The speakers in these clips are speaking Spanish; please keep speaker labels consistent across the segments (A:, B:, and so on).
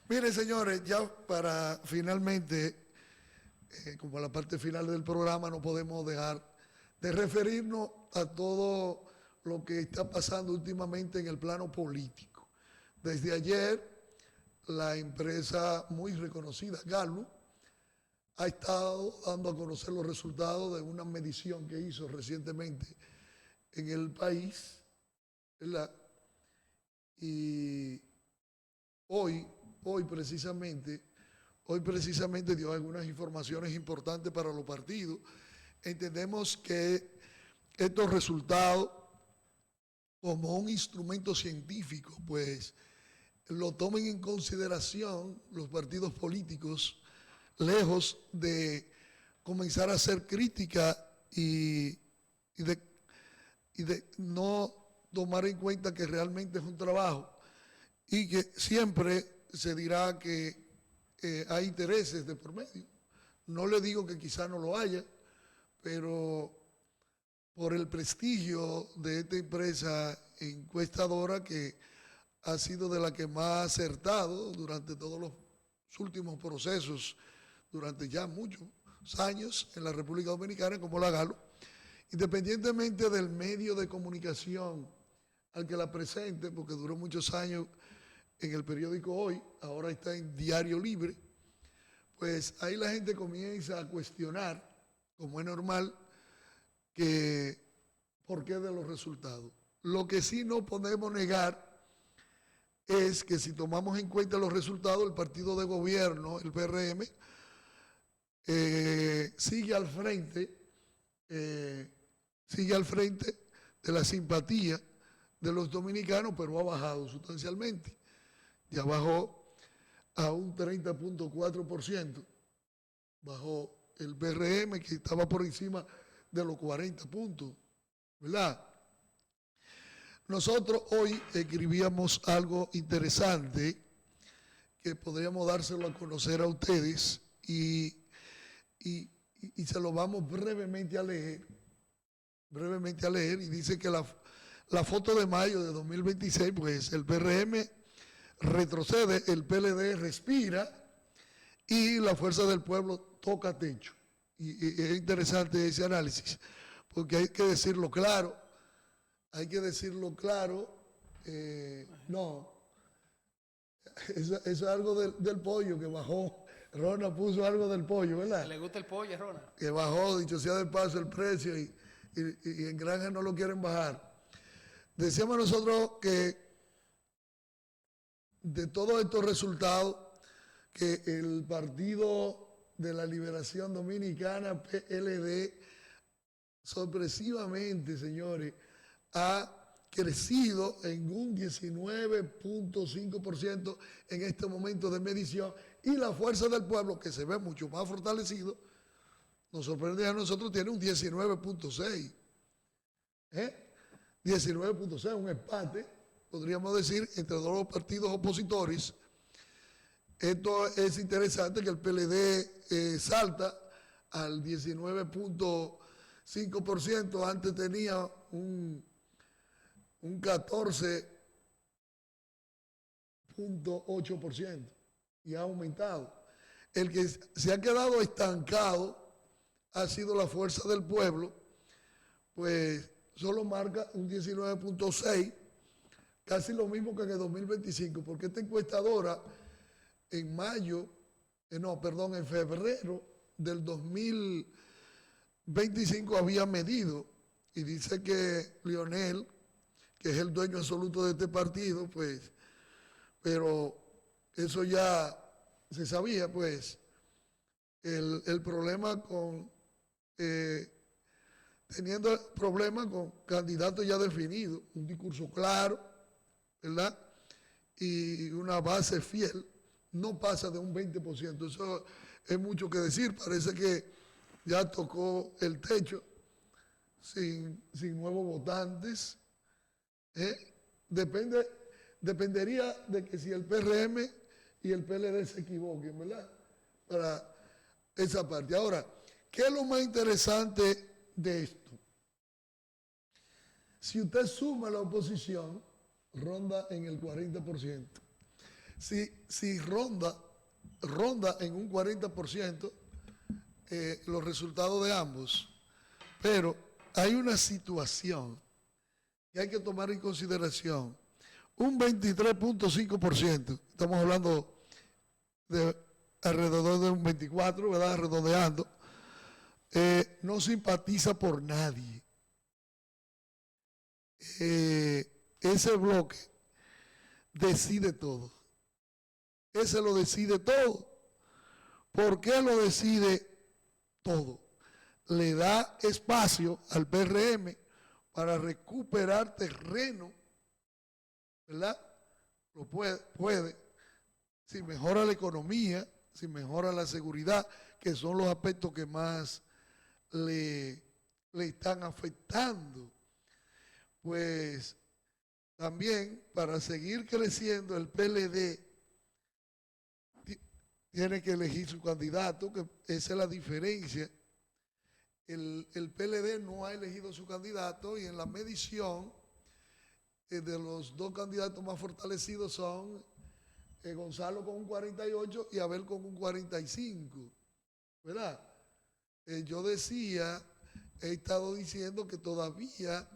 A: Miren, señores, ya para finalmente, como la parte final del programa, no podemos dejar de referirnos a todo lo que está pasando últimamente en el plano político. Desde ayer, la empresa muy reconocida, Gallup, ha estado dando a conocer los resultados de una medición que hizo recientemente en el país, ¿verdad? Y hoy, hoy precisamente, hoy precisamente dio algunas informaciones importantes para los partidos. Entendemos que estos resultados, como un instrumento científico, pues lo tomen en consideración los partidos políticos, lejos de comenzar a hacer crítica y de, y de no tomar en cuenta que realmente es un trabajo y que siempre se dirá que hay intereses de por medio. No le digo que quizá no lo haya, pero por el prestigio de esta empresa encuestadora que ha sido de la que más ha acertado durante todos los últimos procesos, durante ya muchos años en la República Dominicana, como la Galo, independientemente del medio de comunicación al que la presente, porque duró muchos años en el periódico Hoy, ahora está en Diario Libre, pues ahí la gente comienza a cuestionar, como es normal, que por qué de los resultados. Lo que sí no podemos negar es que si tomamos en cuenta los resultados, el partido de gobierno, el PRM, sigue al frente, eh, sigue al frente de la simpatía de los dominicanos, pero ha bajado sustancialmente. Ya bajó a un 30.4%. Bajó el PRM, que estaba por encima de los 40 puntos, ¿verdad? Nosotros hoy escribíamos algo interesante que podríamos dárselo a conocer a ustedes y, y se lo vamos brevemente a leer, y dice que la foto de mayo de 2026, pues el PRM retrocede, el PLD respira y la Fuerza del Pueblo toca techo. Y es interesante ese análisis, porque hay que decirlo claro, no, eso es algo del pollo que bajó. Rona puso algo del pollo, ¿verdad?
B: ¿Le gusta el pollo, Rona?
A: Que bajó, dicho sea de paso, el precio y en Granja no lo quieren bajar. Decíamos nosotros que de todos estos resultados, que el Partido de la Liberación Dominicana, PLD, sorpresivamente, señores, ha crecido en un 19.5% en este momento de medición, y la Fuerza del Pueblo, que se ve mucho más fortalecido, nos sorprende a nosotros, tiene un 19.6%. 19.6%, un empate, podríamos decir, entre todos los partidos opositores. Esto es interesante, que el PLD salta al 19.5%, antes tenía un 14.8% y ha aumentado. El que se ha quedado estancado ha sido la Fuerza del Pueblo, pues solo marca un 19.6%, casi lo mismo que en el 2025, porque esta encuestadora en en febrero del 2025 había medido, y dice que Lionel, que es el dueño absoluto de este partido, pues, pero eso ya se sabía, pues, el problema con, teniendo problemas con candidatos ya definidos, un discurso claro, ¿verdad? Y una base fiel, no pasa de un 20%. Eso es mucho que decir, parece que ya tocó el techo sin nuevos votantes. Dependería de que si el PRM y el PLD se equivoquen, ¿verdad? Para esa parte. Ahora, ¿qué es lo más interesante de esto? Si usted suma la oposición, ronda en el 40%. si ronda en un 40% los resultados de ambos, pero hay una situación que hay que tomar en consideración. Un 23.5%, estamos hablando de alrededor de un 24%, ¿verdad? Redondeando, no simpatiza por nadie. Ese bloque decide todo. Ese lo decide todo. ¿Por qué lo decide todo? Le da espacio al PRM para recuperar terreno, ¿verdad? Lo puede. Si mejora la economía, si mejora la seguridad, que son los aspectos que más le están afectando. Pues también para seguir creciendo el PLD tiene que elegir su candidato, que esa es la diferencia. El PLD no ha elegido su candidato y en la medición de los dos candidatos más fortalecidos son Gonzalo con un 48 y Abel con un 45, ¿verdad? Yo decía, he estado diciendo que todavía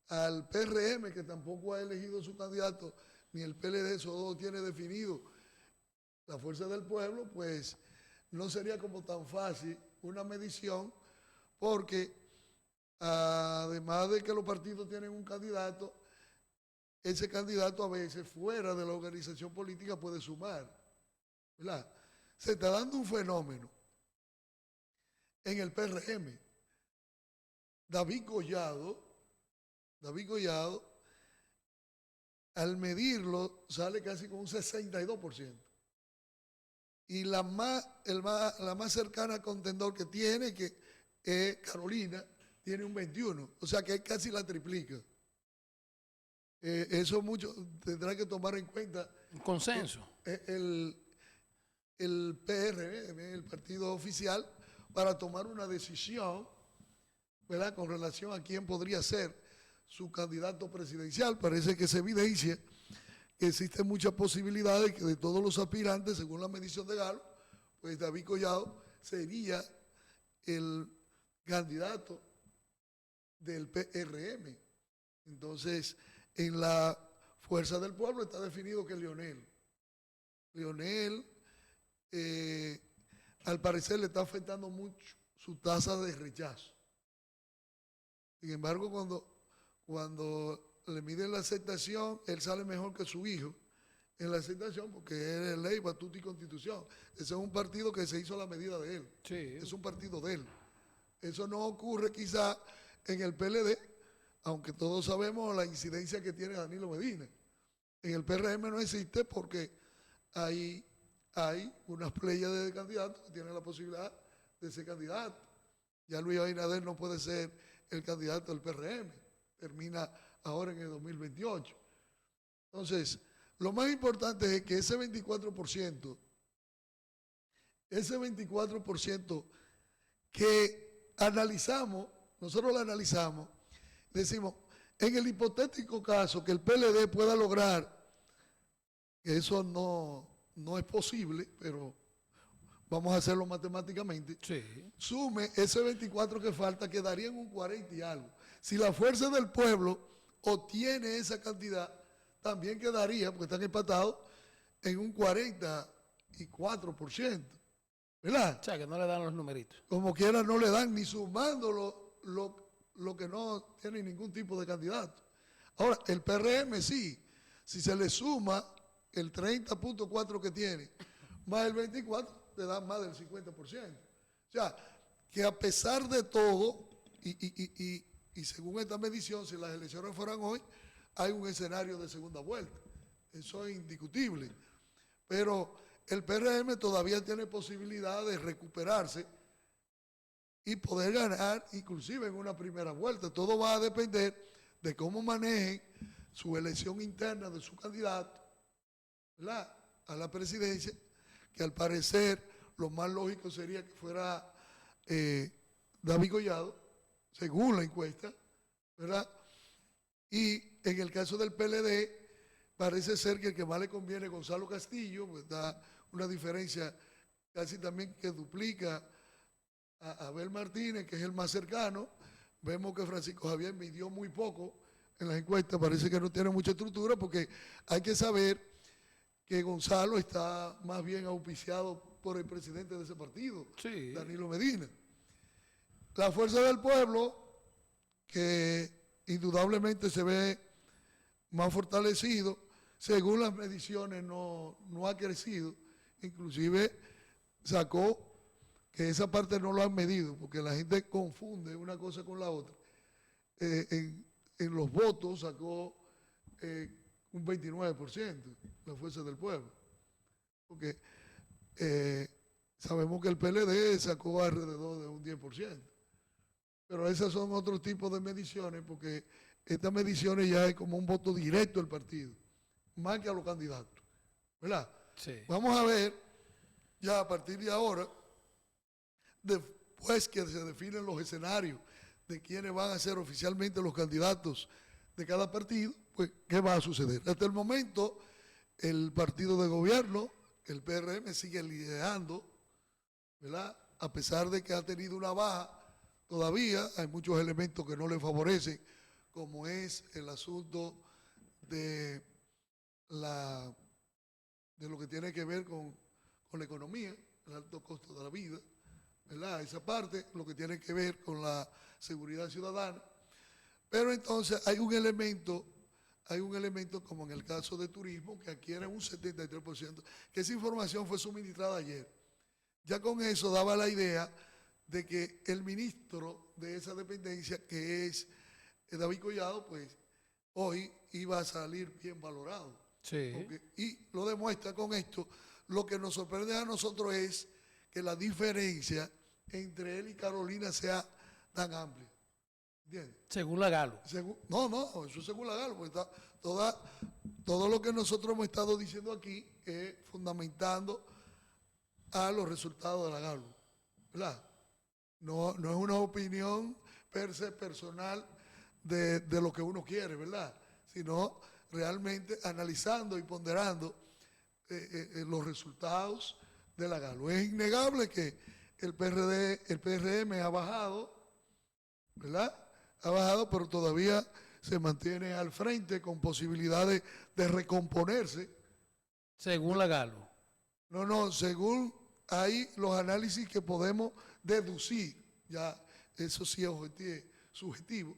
A: al PRM, que tampoco ha elegido su candidato, ni el PLD, eso no tiene definido la fuerza del pueblo, pues no sería como tan fácil una medición, porque además de que los partidos tienen un candidato, ese candidato a veces fuera de la organización política puede sumar, ¿verdad? Se está dando un fenómeno en el PRM. David Collado, al medirlo, sale casi con un 62%. Y la más cercana al contendor que tiene, que es Carolina, tiene un 21%. O sea que casi la triplica. Eso mucho tendrá que tomar en cuenta.
B: Un consenso.
A: El PRM, el partido oficial, para tomar una decisión, ¿verdad?, con relación a quién podría ser su candidato presidencial. Parece que se evidencia que existen muchas posibilidades que de todos los aspirantes, según la medición de Galo, pues David Collado sería el candidato del PRM. Entonces, en la fuerza del pueblo está definido que Leonel, al parecer le está afectando mucho su tasa de rechazo. Sin embargo, cuando le miden la aceptación, él sale mejor que su hijo en la aceptación, porque es ley, batuta y constitución. Ese es un partido que se hizo a la medida de él.
B: Sí.
A: Es un partido de él. Eso no ocurre quizá en el PLD, aunque todos sabemos la incidencia que tiene Danilo Medina. En el PRM no existe porque hay unas playas de candidatos que tienen la posibilidad de ser candidato. Ya Luis Abinader no puede ser el candidato del PRM, termina ahora en el 2028. Entonces, lo más importante es que ese 24% que analizamos, nosotros lo analizamos, decimos, en el hipotético caso que el PLD pueda lograr, que eso no es posible, pero vamos a hacerlo matemáticamente,
B: sí,
A: sume ese 24 que falta, quedaría en un 40 y algo. Si la fuerza del pueblo obtiene esa cantidad, también quedaría, porque están empatados, en un 44%, ¿verdad?
B: O sea, que no le dan los numeritos.
A: Como quiera no le dan, ni sumando lo que no tiene ningún tipo de candidato. Ahora, el PRM sí, si se le suma el 30.4 que tiene, más el 24, te dan más del 50%. O sea, que a pesar de todo, y según esta medición, si las elecciones fueran hoy, hay un escenario de segunda vuelta. Eso es indiscutible. Pero el PRM todavía tiene posibilidad de recuperarse y poder ganar, inclusive en una primera vuelta. Todo va a depender de cómo manejen su elección interna de su candidato, ¿verdad?, a la presidencia, que al parecer lo más lógico sería que fuera David Collado, según la encuesta, ¿verdad? Y en el caso del PLD, parece ser que el que más le conviene es Gonzalo Castillo, pues da una diferencia casi también que duplica a Abel Martínez, que es el más cercano. Vemos que Francisco Javier midió muy poco en las encuestas, parece que no tiene mucha estructura, porque hay que saber que Gonzalo está más bien auspiciado por el presidente de ese partido,
B: Sí.
A: Danilo Medina. La Fuerza del Pueblo, que indudablemente se ve más fortalecido, según las mediciones no ha crecido, inclusive sacó, que esa parte no lo han medido, porque la gente confunde una cosa con la otra. En los votos sacó un 29%, la Fuerza del Pueblo, porque sabemos que el PLD sacó alrededor de un 10%, pero esas son otros tipos de mediciones, porque estas mediciones ya es como un voto directo al partido, más que a los candidatos, ¿verdad?
B: Sí.
A: Vamos a ver, ya a partir de ahora, después que se definen los escenarios de quiénes van a ser oficialmente los candidatos de cada partido, pues qué va a suceder. Hasta el momento, el partido de gobierno, el PRM, sigue liderando, ¿verdad? A pesar de que ha tenido una baja, todavía hay muchos elementos que no le favorecen, como es el asunto de lo que tiene que ver con la economía, el alto costo de la vida, ¿verdad? Esa parte, lo que tiene que ver con la seguridad ciudadana. Pero entonces hay un elemento como en el caso de turismo, que adquiere un 73%, que esa información fue suministrada ayer. Ya con eso daba la idea de que el ministro de esa dependencia, que es David Collado, pues hoy iba a salir bien valorado.
B: Sí.
A: Y lo demuestra con esto. Lo que nos sorprende a nosotros es que la diferencia entre él y Carolina sea tan amplia. ¿Entiendes?
B: Según la Galo.
A: No, eso según la Galo, porque está todo lo que nosotros hemos estado diciendo aquí es fundamentando a los resultados de la Galo, ¿verdad? No es una opinión per se personal de lo que uno quiere, ¿verdad? Sino realmente analizando y ponderando los resultados de la Galo. Es innegable que el PRM ha bajado, ¿verdad? Ha bajado, pero todavía se mantiene al frente con posibilidades de recomponerse.
B: Según la Galo.
A: No, según hay los análisis que podemos deducir, ya eso sí es subjetivo,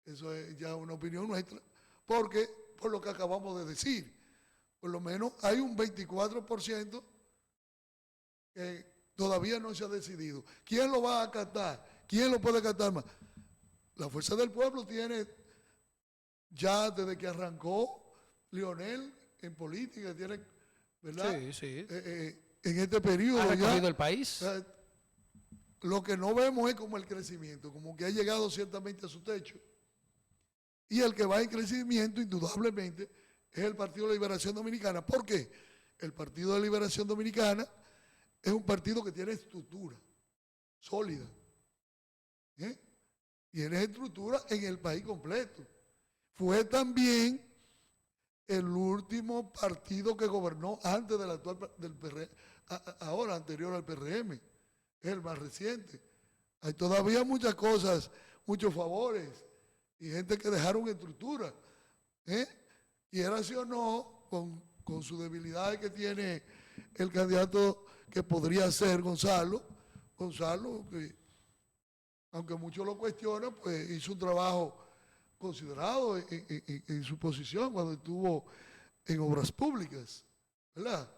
A: eso es ya una opinión nuestra, porque por lo que acabamos de decir, por lo menos hay un 24% que todavía no se ha decidido. ¿Quién lo va a acatar? ¿Quién lo puede acatar más? La Fuerza del Pueblo tiene, ya desde que arrancó Leonel en política, tiene, ¿verdad?
B: Sí.
A: En este periodo
B: ¿Ha recorrido
A: ya,
B: el país?
A: lo que no vemos es como el crecimiento, como que ha llegado ciertamente a su techo. Y el que va en crecimiento, indudablemente, es el Partido de Liberación Dominicana. ¿Por qué? El Partido de Liberación Dominicana es un partido que tiene estructura sólida. Tiene estructura en el país completo. Fue también el último partido que gobernó antes del actual del PRM, ahora anterior al PRM, es el más reciente. Hay todavía muchas cosas, muchos favores y gente que dejaron estructura. Quiera sí o no, con sus debilidades que tiene el candidato que podría ser Gonzalo, que aunque muchos lo cuestionan, pues hizo un trabajo considerado en su posición cuando estuvo en obras públicas, ¿verdad?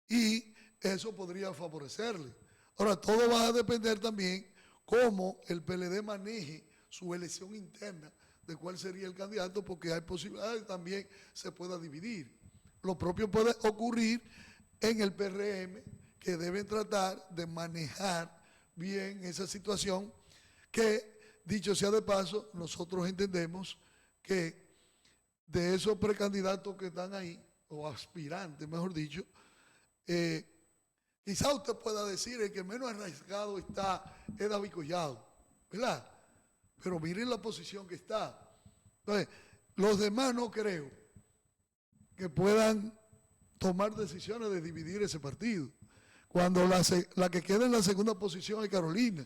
A: Y eso podría favorecerle. Ahora, todo va a depender también cómo el PLD maneje su elección interna de cuál sería el candidato, porque hay posibilidades también se pueda dividir. Lo propio puede ocurrir en el PRM, que deben tratar de manejar bien esa situación, que, dicho sea de paso, nosotros entendemos que de esos precandidatos que están ahí, o aspirantes, mejor dicho, quizá usted pueda decir el que menos arriesgado está es David Collado, ¿verdad? Pero miren la posición que está. Entonces, los demás no creo. que puedan tomar decisiones de dividir ese partido. Cuando la que queda en la segunda posición es Carolina.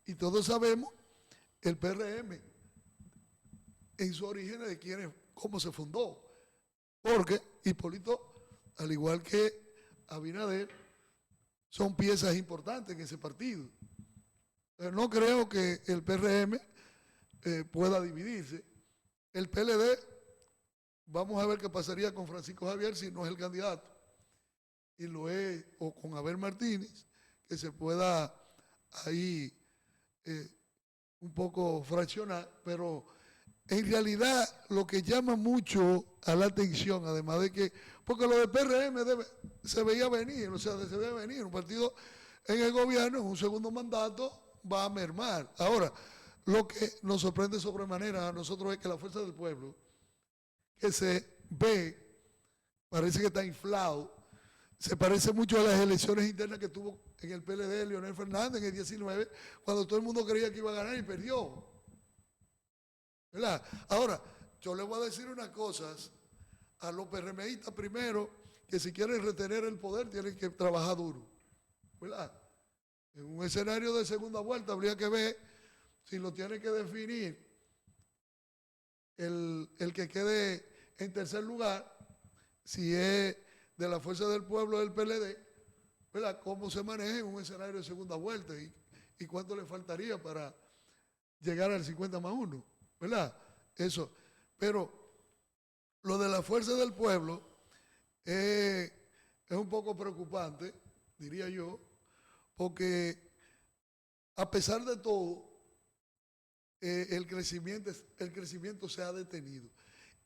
A: Y todos sabemos el PRM en su origen de cómo se fundó. Porque Hipólito, al igual que Abinader, son piezas importantes en ese partido. Pero no creo que el PRM pueda dividirse. El PLD, vamos a ver qué pasaría con Francisco Javier si no es el candidato. Y lo es, o con Abel Martínez, que se pueda ahí un poco fraccionar, pero en realidad lo que llama mucho a la atención, además de que, porque lo del PRM se veía venir, o sea, se veía venir, un partido en el gobierno, en un segundo mandato, va a mermar. Ahora, lo que nos sorprende sobremanera a nosotros es que la fuerza del pueblo, que se ve, parece que está inflado, se parece mucho a las elecciones internas que tuvo en el PLD Leonel Fernández en el 19, cuando todo el mundo creía que iba a ganar y perdió. ¿Verdad? Ahora, yo le voy a decir unas cosas a los PRMistas primero, que si quieren retener el poder tienen que trabajar duro. ¿Verdad? En un escenario de segunda vuelta habría que ver si lo tiene que definir el que quede en tercer lugar, si es de la Fuerza del Pueblo del PLD, ¿verdad? Cómo se maneja en un escenario de segunda vuelta y cuánto le faltaría para llegar al 50+1, ¿verdad? Eso. Pero lo de la Fuerza del Pueblo es un poco preocupante, diría yo, porque a pesar de todo, el crecimiento se ha detenido.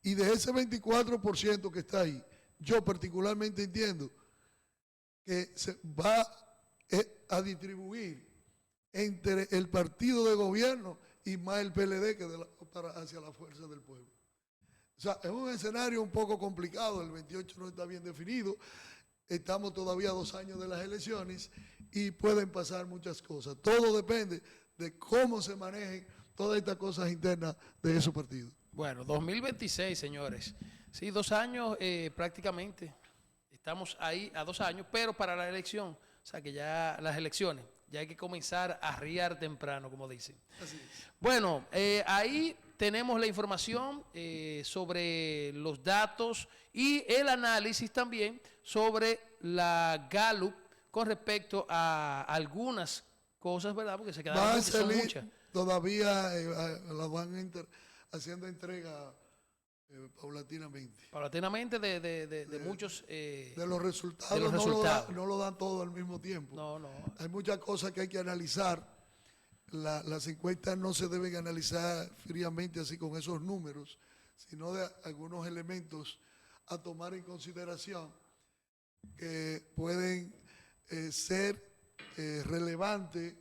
A: Y de ese 24% que está ahí, yo particularmente entiendo que se va a distribuir entre el partido de gobierno y más el PLD que hacia la Fuerza del Pueblo. O sea, es un escenario un poco complicado, el 28 no está bien definido, estamos todavía a 2 años de las elecciones y pueden pasar muchas cosas. Todo depende de cómo se manejen todas estas cosas internas de esos partidos.
B: Bueno, 2026, señores. Sí, 2 años prácticamente. Estamos ahí a 2 años, pero para la elección, o sea que ya las elecciones, ya hay que comenzar a arriar temprano, como dicen.
A: Así es.
B: Bueno, ahí tenemos la información sobre los datos y el análisis también sobre la Gallup con respecto a algunas cosas, ¿verdad? Porque se quedaron muchas, son muchas.
A: Todavía las van haciendo entrega paulatinamente.
B: Paulatinamente de muchos...
A: de los resultados,
B: de los resultados.
A: No lo dan todo al mismo tiempo.
B: No.
A: Hay muchas cosas que hay que analizar. Las encuestas no se deben analizar fríamente así con esos números, sino de algunos elementos a tomar en consideración que pueden ser relevantes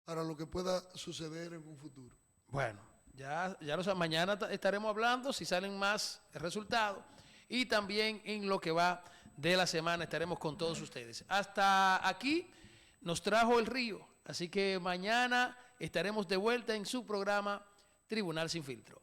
A: para lo que pueda suceder en un futuro.
B: Bueno, ya lo saben, mañana estaremos hablando si salen más resultados y también en lo que va de la semana estaremos con todos ustedes. Hasta aquí nos trajo el río, así que mañana estaremos de vuelta en su programa Tribunal Sin Filtro.